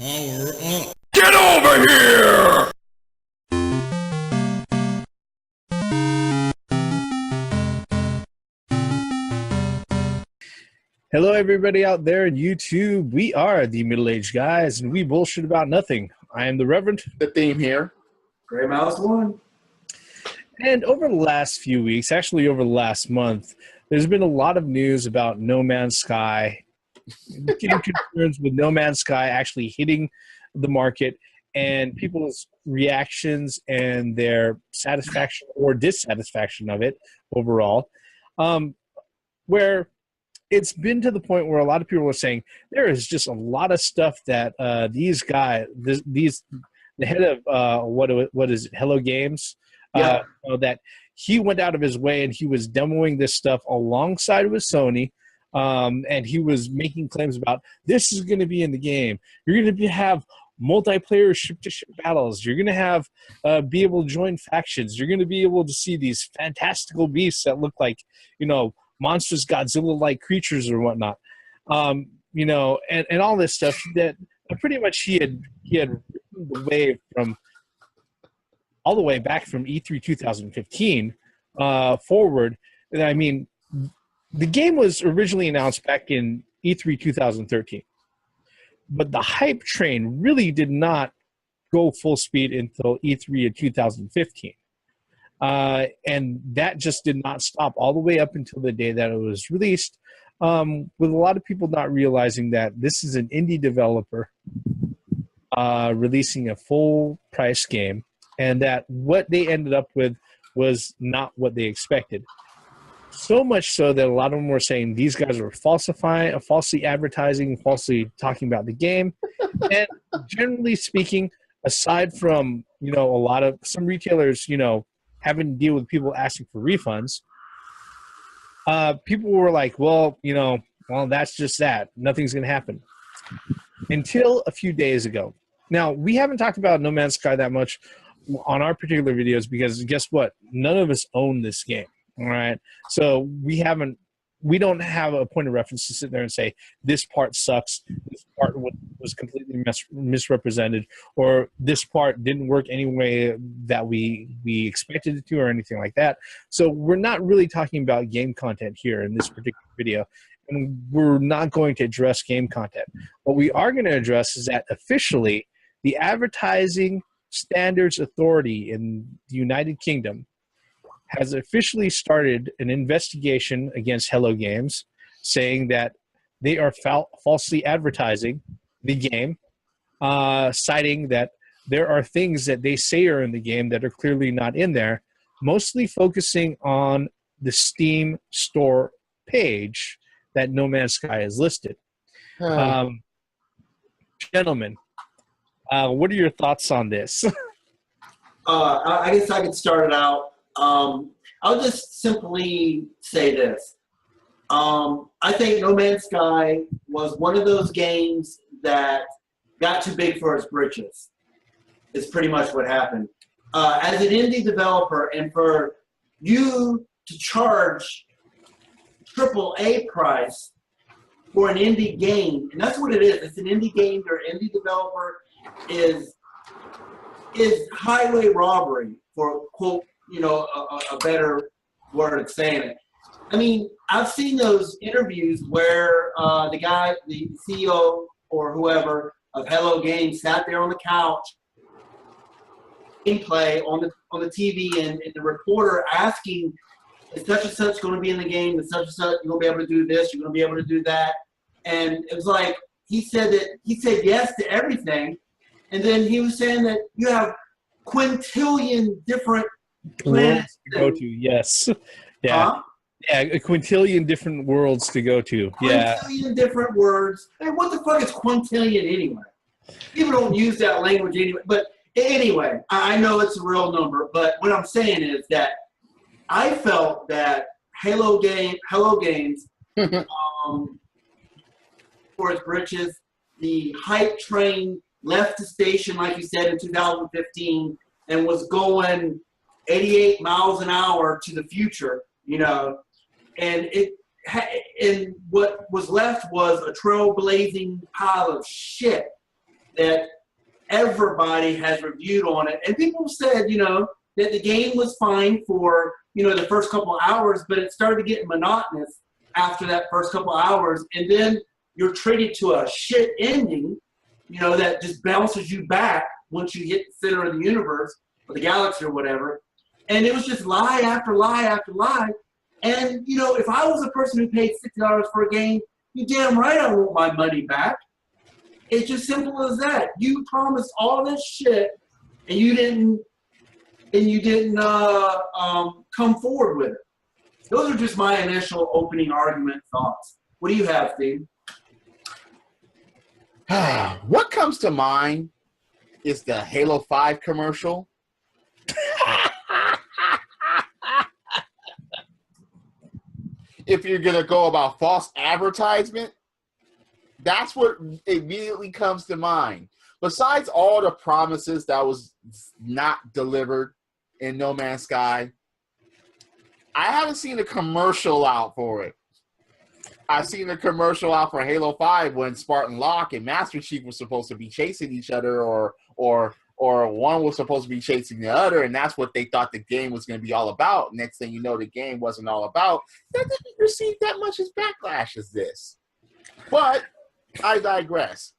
Power up. Get over here! Hello, everybody out there in YouTube. We are the Middle-Aged Guys, and we bullshit about nothing. I am the Reverend. The theme here. Gray Mouse 1. And over the last few weeks, actually over the last month, there's been a lot of news about No Man's Sky, getting concerns with No Man's Sky actually hitting the market, and people's reactions and their satisfaction or dissatisfaction of it overall, where it's been to the point where a lot of people are saying there is just a lot of stuff that these guys, the head of what is it, Hello Games, that he went out of his way and he was demoing this stuff alongside with Sony, and he was making claims about this is going to be in the game. You're going to have multiplayer ship-to-ship battles. You're going to have be able to join factions. You're going to be able to see these fantastical beasts that look like, monstrous Godzilla-like creatures or whatnot, and all this stuff that pretty much he had ridden the wave from all the way back from E3 2015 forward. And I mean, the game was originally announced back in E3 2013, but the hype train really did not go full speed until E3 in 2015. And that just did not stop all the way up until the day that it was released, with a lot of people not realizing that this is an indie developer releasing a full-price game, and that what they ended up with was not what they expected. So much so that a lot of them were saying these guys were falsely advertising, falsely talking about the game. And generally speaking, aside from, a lot of some retailers, having to deal with people asking for refunds, people were like, well, that's just that. Nothing's going to happen. Until a few days ago. Now, we haven't talked about No Man's Sky that much on our particular videos because guess what? None of us own this game. All right. So we don't have a point of reference to sit there and say this part sucks, this part was completely misrepresented, or this part didn't work any way that we expected it to, or anything like that. So we're not really talking about game content here in this particular video, and we're not going to address game content. What we are going to address is that officially the Advertising Standards Authority in the United Kingdom has officially started an investigation against Hello Games, saying that they are falsely advertising the game, citing that there are things that they say are in the game that are clearly not in there, mostly focusing on the Steam store page that No Man's Sky is listed. Gentlemen, what are your thoughts on this? I guess I could start it out. I'll just simply say this. I think No Man's Sky was one of those games that got too big for its britches. It's pretty much what happened. As an indie developer, and for you to charge AAA price for an indie game, and that's what it is. It's an indie game. Your indie developer is highway robbery, for quote, a better word of saying it. I mean, I've seen those interviews where the CEO or whoever of Hello Games sat there on the couch, gameplay on the TV, and the reporter asking, is such and such going to be in the game? Is such and such, you're going to be able to do this? You're going to be able to do that? And it was like he said yes to everything, and then he was saying that you have quintillion different worlds to go to, yes. Yeah. Huh? Yeah, a quintillion different worlds to go to. Yeah. Quintillion different words. Hey, what the fuck is quintillion anyway? People don't use that language anyway. But anyway, I know it's a real number, but what I'm saying is that I felt that Hello Games, for its britches, the hype train left the station, like you said, in 2015 and was going 88 miles an hour to the future, and what was left was a trailblazing pile of shit. that everybody has reviewed on it, and people said, that the game was fine for, the first couple of hours, but it started getting monotonous after that first couple of hours, and then you're treated to a shit ending, that just bounces you back once you hit the center of the universe or the galaxy or whatever. And it was just lie after lie after lie. And, if I was a person who paid $60 for a game, you damn right I want my money back. It's just simple as that. You promised all this shit, and you didn't come forward with it. Those are just my initial opening argument thoughts. What do you have, Steve? What comes to mind is the Halo 5 commercial. If you're going to go about false advertisement, that's what immediately comes to mind. Besides all the promises that was not delivered in No Man's Sky, I haven't seen a commercial out for it. I've seen a commercial out for Halo 5 when Spartan Locke and Master Chief were supposed to be chasing each other, or one was supposed to be chasing the other, and that's what they thought the game was going to be all about. Next thing you know, the game wasn't all about. That didn't receive that much as backlash as this. But I digress.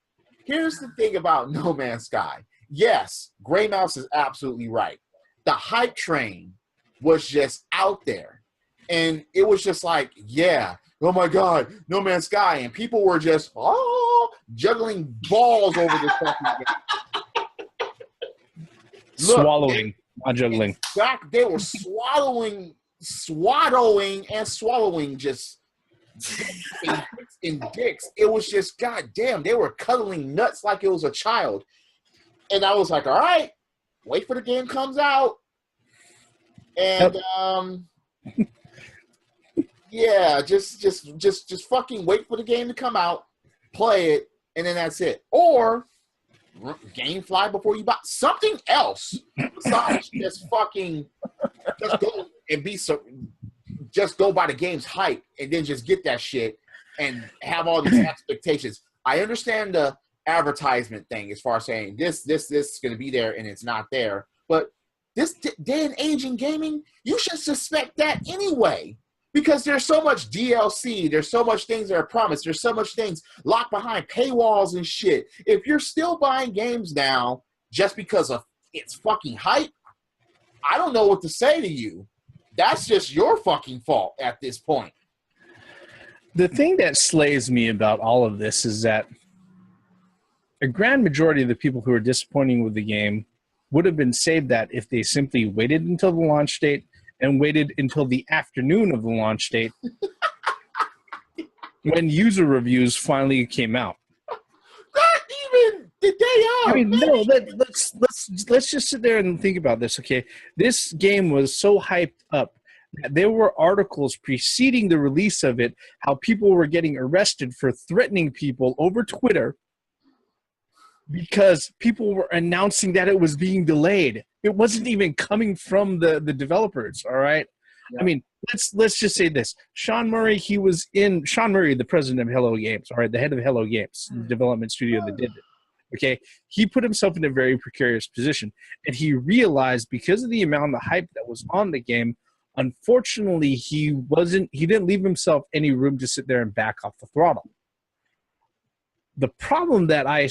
Here's the thing about No Man's Sky. Yes, Grey Mouse is absolutely right. The hype train was just out there. And it was just like, yeah, oh my God, No Man's Sky. And people were just, juggling balls over this fucking game. Swallowing, not juggling. They were swaddling and swallowing just in dicks. It was just, goddamn, they were cuddling nuts like it was a child. And I was like, all right, wait for the game comes out. And yeah, just fucking wait for the game to come out, play it, and then that's it. Or game fly before you buy something else besides just go and be so. Just go by the game's hype and then just get that shit and have all these expectations. I understand the advertisement thing as far as saying this is going to be there and it's not there. But this day and age in gaming, you should suspect that anyway, because there's so much DLC. There's so much things that are promised. There's so much things locked behind paywalls and shit. If you're still buying games now just because of its fucking hype, I don't know what to say to you. That's just your fucking fault at this point. The thing that slays me about all of this is that a grand majority of the people who are disappointing with the game would have been saved that if they simply waited until the launch date and waited until the afternoon of the launch date when user reviews finally came out. Not even the day of. I mean, no, let's just sit there and think about this, okay? This game was so hyped up that there were articles preceding the release of it, how people were getting arrested for threatening people over Twitter because people were announcing that it was being delayed. It wasn't even coming from the developers, all right? Yeah. I mean, let's just say this. Sean Murray, the president of Hello Games, all right, the head of Hello Games, the development studio that did it. Okay, he put himself in a very precarious position, and he realized because of the amount of hype that was on the game, unfortunately, he didn't leave himself any room to sit there and back off the throttle. The problem that I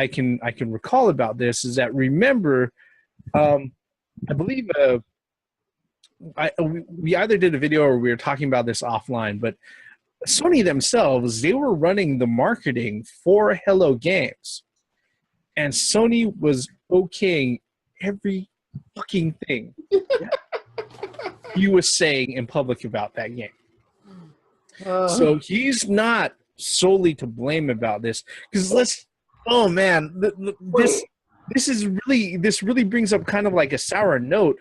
can recall about this is that, remember, I believe we either did a video or we were talking about this offline, but Sony themselves, they were running the marketing for Hello Games, and Sony was okaying every fucking thing he was saying in public about that game. So he's not solely to blame about this, because this really brings up kind of like a sour note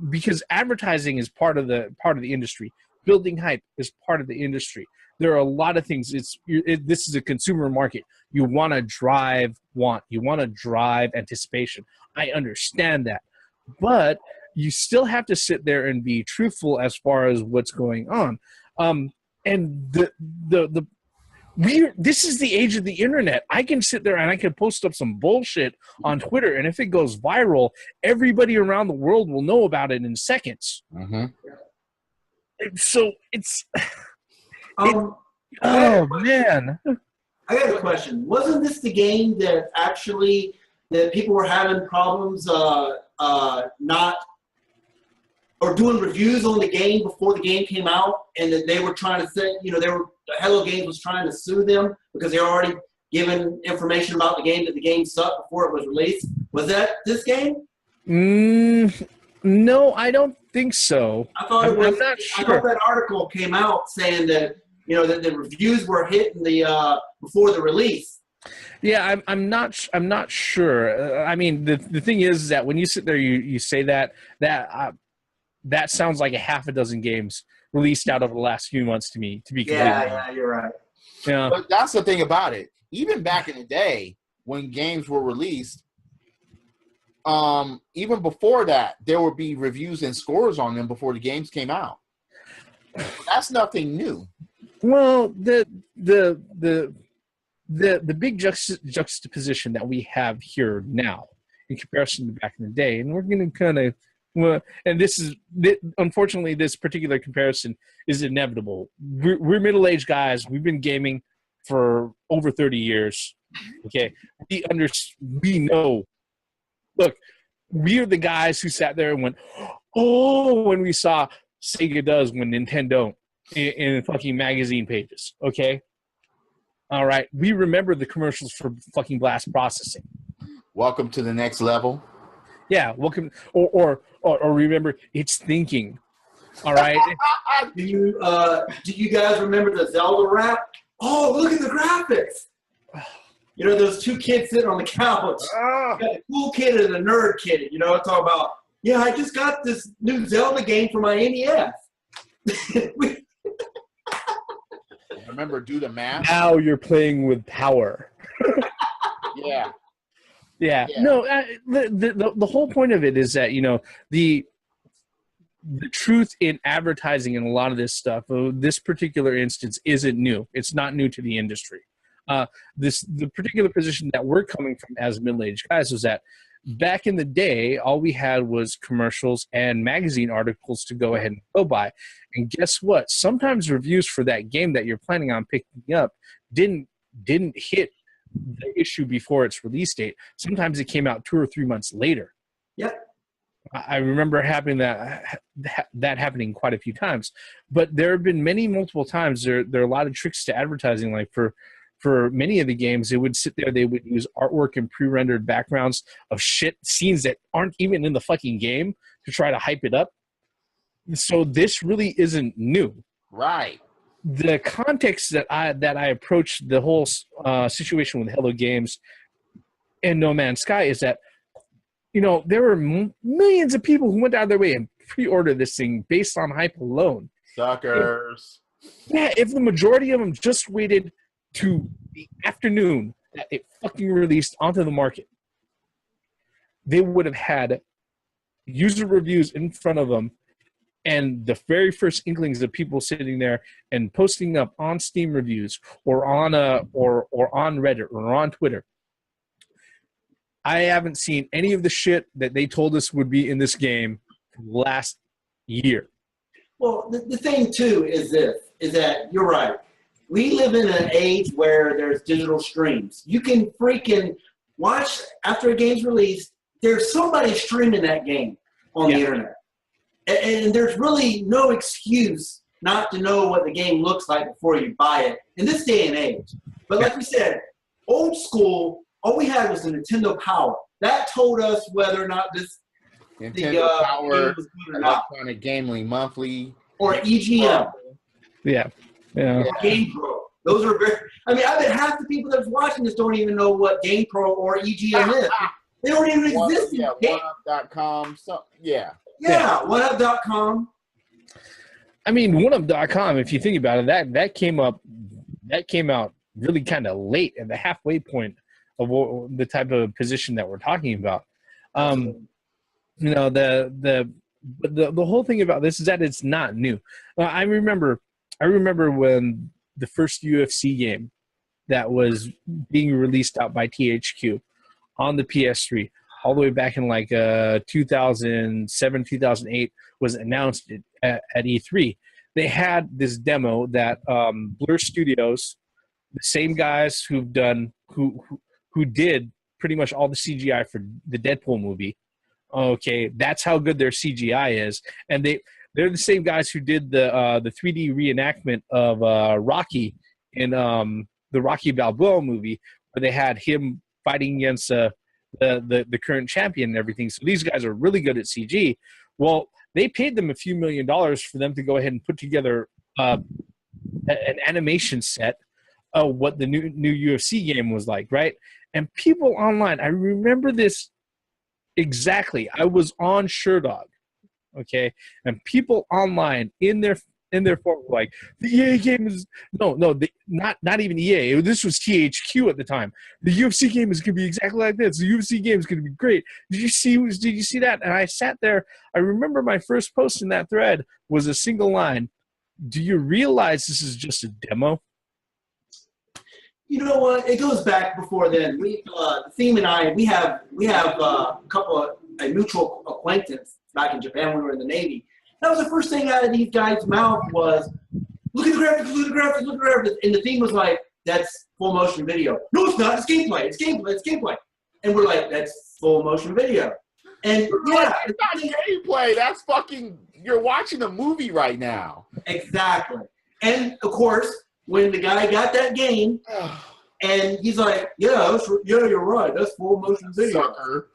because advertising is part of the industry. Building hype is part of the industry. There are a lot of things. This is a consumer market. You want to drive You want to drive anticipation. I understand that, but you still have to sit there and be truthful as far as what's going on. And the This is the age of the internet. I can sit there and I can post up some bullshit on Twitter, and if it goes viral, everybody around the world will know about it in seconds. Mm-hmm. So it's Um, oh man. I got a question. Wasn't this the game that actually that people were having problems not or doing reviews on the game before the game came out, and that they were trying to say, Hello Games was trying to sue them because they were already given information about the game that the game sucked before it was released? Was that this game? No, I don't think so. I thought it was. I'm not sure. I thought that article came out saying that that the reviews were hitting the before the release. Yeah, I'm not sure. I mean, the thing is that when you sit there, you say that sounds like a half a dozen games released out over the last few months to me. To be yeah, you're right. Yeah, but that's the thing about it. Even back in the day when games were released, even before that, there would be reviews and scores on them before the games came out. That's nothing new. Well, the big juxtaposition that we have here now in comparison to back in the day, and we're going to kind of, and unfortunately, this particular comparison is inevitable. We're middle-aged guys. We've been gaming for over 30 years. Okay, we know. Look, we are the guys who sat there and went, "Oh," when we saw Sega does when Nintendo don't in fucking magazine pages. Okay. All right. We remember the commercials for fucking blast processing. Welcome to the next level. Yeah. Welcome. Or remember it's thinking. All right. Do you guys remember the Zelda rap? Oh, look at the graphics. Those two kids sitting on the couch. You got the cool kid and the nerd kid. Talk about, I just got this new Zelda game for my NES. Remember, do the math. Now you're playing with power. Yeah. No, the whole point of it is that the truth in advertising and a lot of this stuff, this particular instance, isn't new. It's not new to the industry. The particular position that we're coming from as middle-aged guys was that back in the day, all we had was commercials and magazine articles to go ahead and go by. And guess what? Sometimes reviews for that game that you're planning on picking up didn't hit the issue before its release date. Sometimes it came out 2 or 3 months later. Yep. I remember having that happening quite a few times. But there have been multiple times. There are a lot of tricks to advertising, like for many of the games, they would sit there, they would use artwork and pre-rendered backgrounds of scenes that aren't even in the fucking game to try to hype it up. So this really isn't new. Right. The context that I approached the whole situation with Hello Games and No Man's Sky is that, there were millions of people who went out of their way and pre-ordered this thing based on hype alone. Suckers. If the majority of them just waited to the afternoon that it fucking released onto the market, they would have had user reviews in front of them and the very first inklings of people sitting there and posting up on Steam reviews or on or on Reddit or on Twitter. I haven't seen any of the shit that they told us would be in this game last year. Well, the thing too is that you're right. We live in an age where there's digital streams. You can freaking watch after a game's released. There's somebody streaming that game on the internet. And there's really no excuse not to know what the game looks like before you buy it in this day and age. But like we said, old school, all we had was the Nintendo Power. That told us whether or not Nintendo Power, game was good or not. Electronic Gaming Monthly. Or EGM. Yeah. Or GamePro. Those are very. I bet half the people that's watching this don't even know what GamePro or EGM is. They don't even exist. Yeah, OneUp.com. So, yeah. Yeah, OneUp.com. OneUp.com, if you think about it, that came out really kind of late at the halfway point of the type of position that we're talking about. The whole thing about this is that it's not new. I remember when the first UFC game that was being released out by THQ on the PS3 all the way back in like 2007, 2008 was announced at E3. They had this demo that Blur Studios, the same guys who did pretty much all the CGI for the Deadpool movie. Okay, that's how good their CGI is, and they're the same guys who did the 3D reenactment of Rocky in the Rocky Balboa movie, where they had him fighting against the current champion and everything. So these guys are really good at CG. Well, they paid them a few $1 million for them to go ahead and put together an animation set of what the new UFC game was like, right? And people online, I remember this exactly. I was on SureDog, okay, and people online in their forum were like, the EA game is not even EA. This was THQ at the time. The UFC game is going to be exactly like this. The UFC game is going to be great. Did you see that? And I sat there. I remember my first post in that thread was a single line. Do you realize this is just a demo? You know what? It goes back before then. Theme and I, we have a mutual acquaintance back in Japan when we were in the Navy. That was the first thing out of these guys' mouth was, look at the graphics, look at the graphics, look at the graphics. And the Theme was like, that's full motion video. No, it's not. It's gameplay. It's gameplay. It's gameplay. And we're like, that's full motion video. And yeah, it's not gameplay. That's fucking. You're watching a movie right now. Exactly. And of course, when the guy got that game, and he's like, yeah, you're right. That's full motion video. Sucker.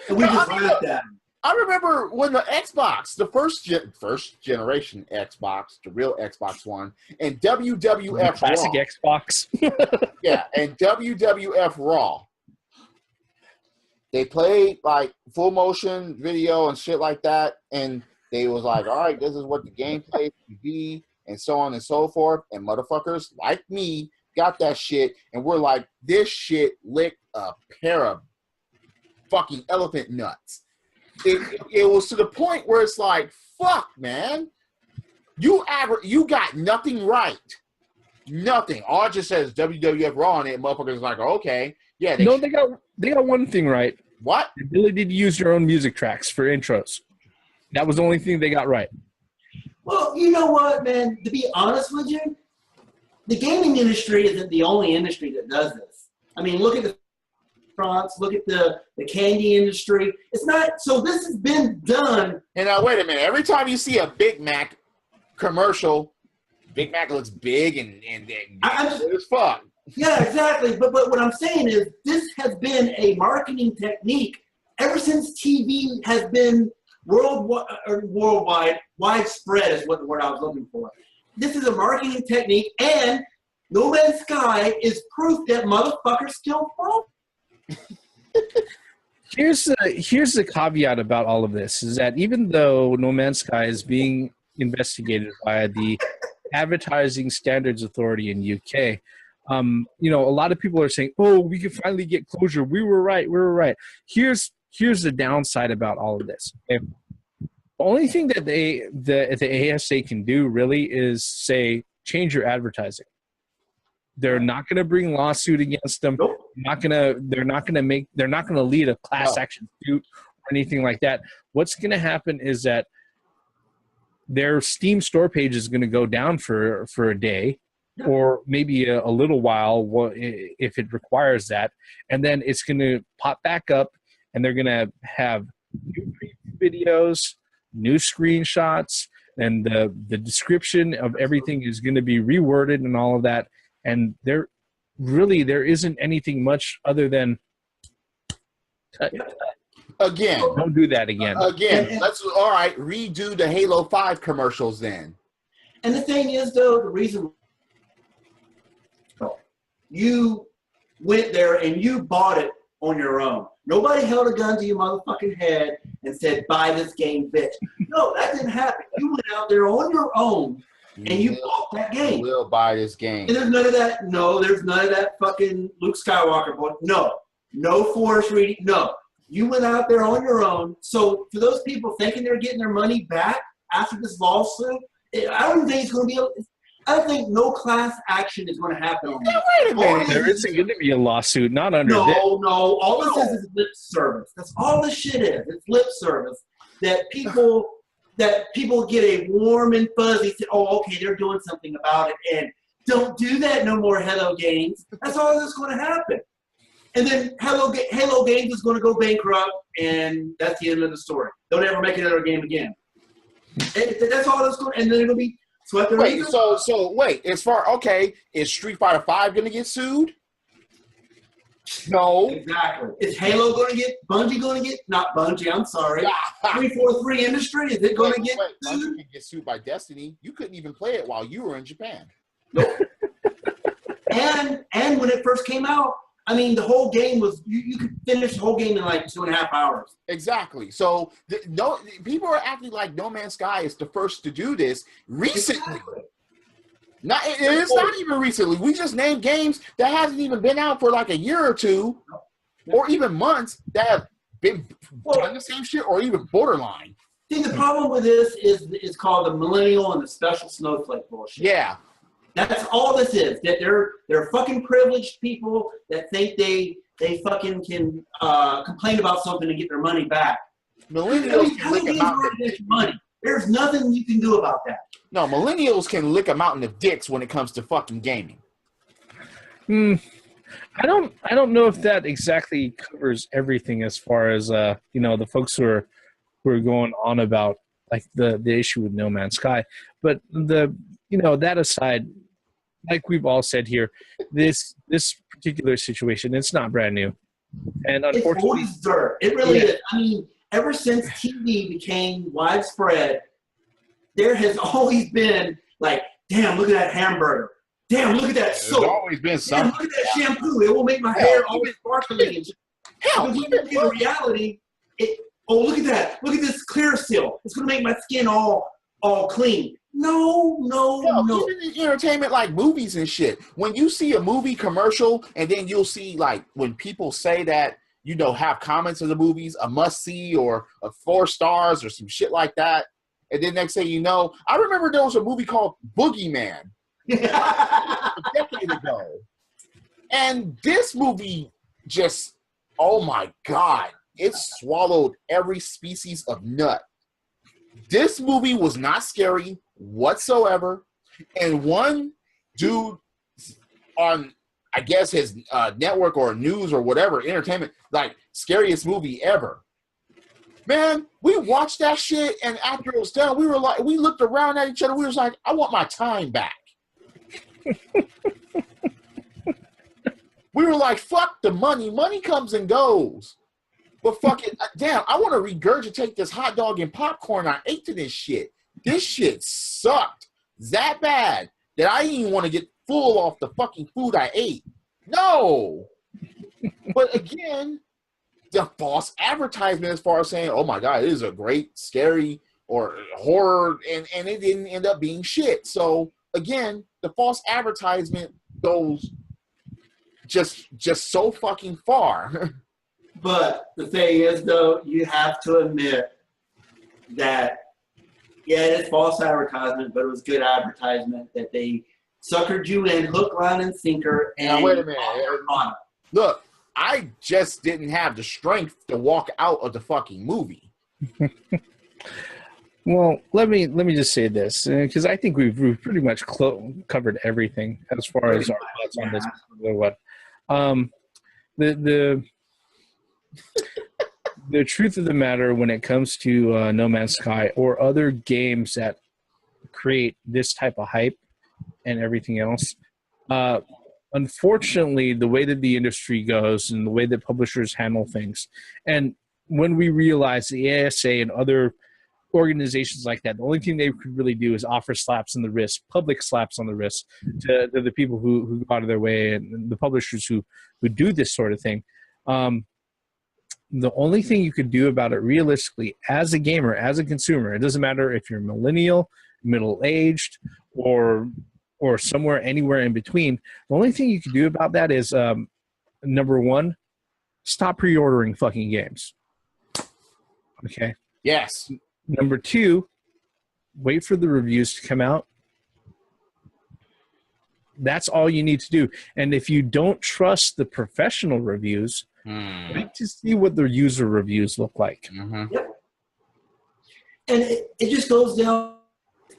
And we just laughed at him. I remember when the Xbox, the first generation Xbox, the real Xbox One, and WWF Classic Raw. Xbox. Yeah, and WWF Raw. They played like full motion video and shit like that, and they was like, all right, this is what the gameplay can be, and so on and so forth. And motherfuckers like me got that shit, and we're like, this shit licked a pair of fucking elephant nuts. It was to the point where it's like, fuck, man. You got nothing right. Nothing. All it just says WWF Raw on it, and motherfuckers like, okay. Yeah. They got one thing right. What? The ability to use your own music tracks for intros. That was the only thing they got right. Well, you know what, man? To be honest with you, the gaming industry isn't the only industry that does this. I mean, look at the restaurants, look at the candy industry. It's not, so this has been done. And now, wait a minute. Every time you see a Big Mac commercial, Big Mac looks big and it's fun. Yeah, exactly. But what I'm saying is this has been a marketing technique ever since TV has been worldwide, widespread is what the word I was looking for. This is a marketing technique, and No Man's Sky is proof that motherfuckers still fall. Here's the caveat about all of this, is that even though No Man's Sky is being investigated by the Advertising Standards Authority in UK, a lot of people are saying, oh, we can finally get closure. We were right. Here's the downside about all of this. Okay? The only thing that the ASA can do really is say, change your advertising. They're not going to bring lawsuit against them. Nope. They're not going to lead a class action suit or anything like that. What's going to happen is that their Steam store page is going to go down for a day, or maybe a little while if it requires that, and then it's going to pop back up, and they're going to have new videos, new screenshots, and the description of everything is going to be reworded and all of that. And there isn't anything much other than again. Don't do that again. Again, let's redo the Halo 5 commercials then. And the thing is, though, the reason you went there and you bought it on your own. Nobody held a gun to your motherfucking head and said, buy this game, bitch. No, that didn't happen. You went out there on your own and you bought that game. You will buy this game. And there's none of that. No, there's none of that fucking Luke Skywalker boy. No Force reading. No. You went out there on your own. So for those people thinking they're getting their money back after this lawsuit, I don't think it's going to be I think no class action is going to happen on that. Wait a minute. There isn't going to be a lawsuit, not under this. No. All this is lip service. That's all this shit is. It's lip service that people get a warm and fuzzy. Say, oh, okay, they're doing something about it, and don't do that no more. Hello Games. That's all that's going to happen. And then Halo Games is going to go bankrupt, and that's the end of the story. Don't ever make another game again. And that's all that's going. And then it'll be swept. Wait, so wait. As far is Street Fighter V going to get sued? No. Exactly. Is Halo going to get Bungie going to get not Bungie? I'm sorry. 343 Industry is it going to get sued? Bungie can get sued by Destiny. You couldn't even play it while you were in Japan. Nope. and when it first came out, I mean, the whole game was you could finish the whole game in like 2.5 hours. Exactly. So people are acting like No Man's Sky is the first to do this recently. Exactly. It's not even recently. We just named games that hasn't even been out for like a year or two, or even months that have been done the same shit, or even borderline. See, the problem with this is called the millennial and the special snowflake bullshit. Yeah. That's all this is. That they're fucking privileged people that think they fucking can complain about something and get their money back. Millennials can lick a mountain of dicks. Money. There's nothing you can do about that. No, millennials can lick a mountain of dicks when it comes to fucking gaming. I don't know if that exactly covers everything as far as the folks who are going on about like the issue with No Man's Sky. But that aside, like we've all said here, this particular situation, it's not brand new. And unfortunately, it's dirt. It really is. I mean, ever since TV became widespread, there has always been like, damn, look at that hamburger. Damn, look at that soap. There's always been something. Damn, look at that shampoo. It will make my hair always sparkly. Hell, when you look at reality, look at that. Look at this clear seal. It's going to make my skin all clean. No. Even in entertainment like movies and shit. When you see a movie commercial and then you'll see like when people say that, have comments of the movies, a must-see or a 4 stars or some shit like that. And then next thing you know, I remember there was a movie called Boogeyman a decade ago. And this movie just, oh my God, it swallowed every species of nut. This movie was not scary whatsoever. And one dude on, I guess, his network or news or whatever, entertainment, like, scariest movie ever. Man, we watched that shit, and after it was done, we looked around at each other. We was like, I want my time back. We were like, fuck the money. Money comes and goes. But fuck it. Damn, I want to regurgitate this hot dog and popcorn I ate to this shit. This shit sucked that bad that I didn't even want to get full off the fucking food I ate. No. But again, the false advertisement as far as saying, oh my God, it is a great, scary, or horror, and it didn't end up being shit. So again, the false advertisement goes just so fucking far. But the thing is, though, you have to admit that, yeah, it's false advertisement, but it was good advertisement that they suckered you in hook, line, and sinker. And now, wait a minute. Look, I just didn't have the strength to walk out of the fucking movie. Well, let me just say this, because I think we've pretty much covered everything as far as our thoughts on this particular one. The truth of the matter when it comes to No Man's Sky or other games that create this type of hype and everything else, unfortunately, the way that the industry goes and the way that publishers handle things, and when we realize the ASA and other organizations like that, the only thing they could really do is offer slaps on the wrist, public slaps on the wrist to the people who go out of their way and the publishers who do this sort of thing. The only thing you could do about it realistically as a gamer, as a consumer, it doesn't matter if you're millennial, middle-aged, or somewhere, anywhere in between. The only thing you can do about that is, number one, stop pre-ordering fucking games. Okay? Yes. Number two, wait for the reviews to come out. That's all you need to do. And if you don't trust the professional reviews, wait to see what the user reviews look like. Yep. And it just goes down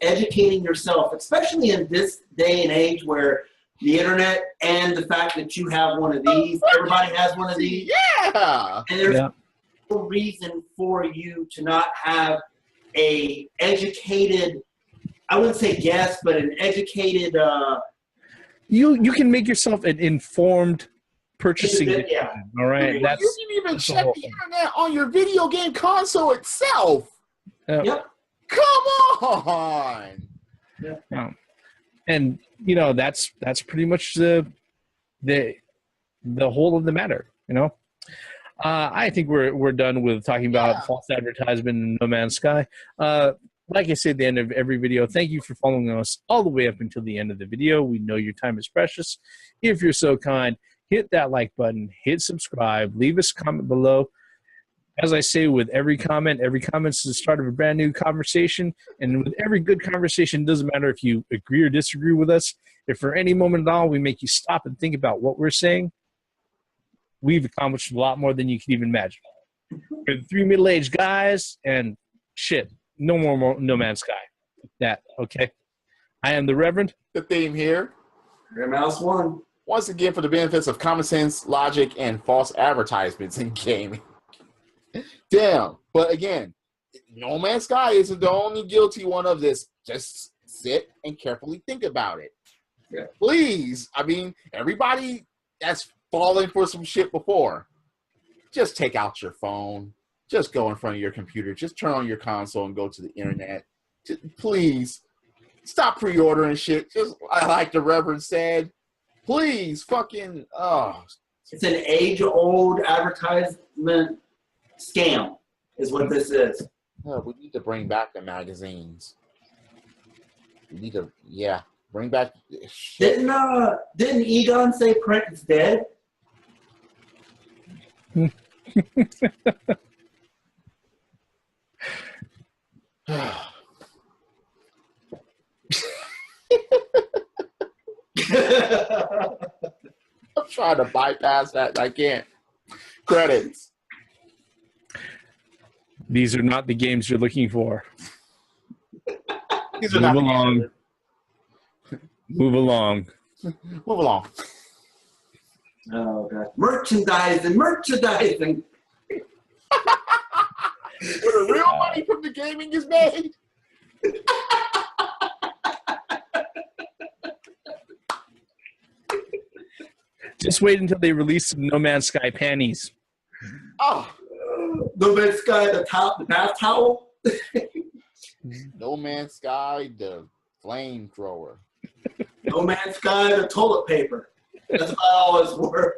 educating yourself, especially in this day and age where the internet and the fact that you have one of these, everybody has one of these. Yeah. And there's no reason for you to not have a educated, I wouldn't say guess, but an educated you can make yourself an informed purchasing decision. Yeah. All right. You can even check the internet on your video game console itself. Yep. Come on. Yeah. And that's pretty much the whole of the matter. I think we're done with talking about false advertisement in No Man's Sky. Like I say at the end of every video, thank you for following us all the way up until the end of the video. We know your time is precious. If you're so kind, hit that like button, hit subscribe, leave us a comment below. As I say, with every comment is the start of a brand new conversation. And with every good conversation, it doesn't matter if you agree or disagree with us. If for any moment at all we make you stop and think about what we're saying, we've accomplished a lot more than you can even imagine. We're three middle-aged guys, and shit, no more No Man's Sky. That, okay? I am the Reverend. The theme here. Mouse one. Once again, for the benefits of common sense, logic, and false advertisements in gaming. Damn. But again, No Man's Sky isn't the only guilty one of this. Just sit and carefully think about it. Yeah. Please. I mean, everybody that's fallen for some shit before, just take out your phone. Just go in front of your computer. Just turn on your console and go to the internet. Just, please, stop pre-ordering shit. Just like the Reverend said, please, fucking, It's an age-old advertisement scam is what this is. No, we need to bring back the magazines. We need to, bring back shit. Didn't Egon say print is dead? I'm trying to bypass that. I can't. Credits. These are not the games you're looking for. These are not Move along. Move along. Move along. Oh, God. Merchandising. Where the real money from the gaming is made. Just wait until they release some No Man's Sky panties. Oh. No Man's Sky, the bath towel. No Man's Sky, the flamethrower. No Man's Sky, the toilet paper. That's about all it's worth.